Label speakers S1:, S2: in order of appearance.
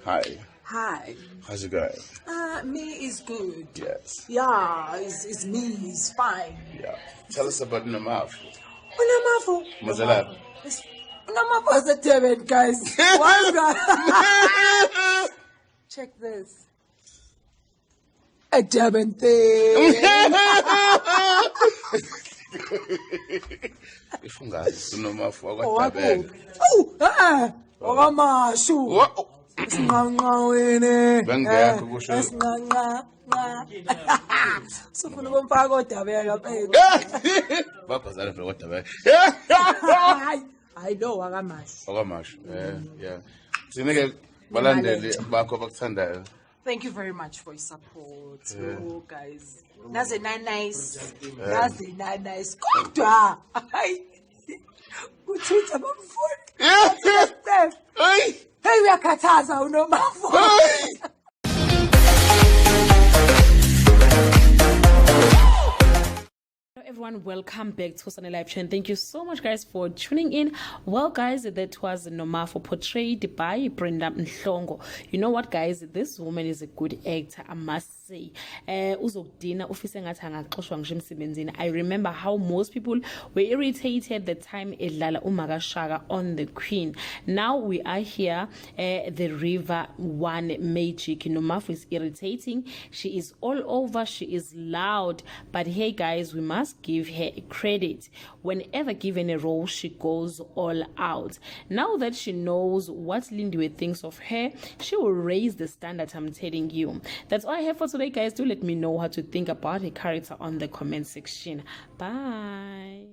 S1: Hi.
S2: Hi.
S1: How's it going?
S2: Me is good.
S1: Yes.
S2: Yeah, it's me. It's fine.
S1: Yeah. Tell us about Nomafu.
S2: Nomafu.
S1: Mazalab.
S2: Nomafu is a Durban, guys. What's that? Check this. A Durban thing.
S1: If you guys Nomafu, I got
S2: that. Okamashu. Sinqanqa wena.
S1: Bengekho kusho.
S2: Sinqanqa. Sufuna ukumfaka kodabeka phela.
S1: Babhazana vele kodwa
S2: I know akamashu.
S1: Okamashu. Yeah. Sineke balandeli bakho bakuthandayo.
S2: Thank you very much for your support. Oh, guys. That's a nice. That's a nice. Kodwa. Uthutha bamfuni. Hey, uyakhathaza uNomafu.
S3: Everyone, welcome back to Sunny Live Channel. Thank you so much, guys, for tuning in. Well, guys, that was Nomafu portrayed by Brenda Mhlongo. You know what, guys? This woman is a good actor, I must say. I remember how most people were irritated the time Edlala Umagashaka on the Queen. Now we are here, the River One Magic. Nomafu is irritating. She is all over. She is loud. But hey, guys, we must give her credit. Whenever given a role, she goes all out. Now that she knows what Lindiwe thinks of her, she will raise the standard, I'm telling you. That's all I have for today, guys. Do let me know how to think about her character on the comment section. Bye.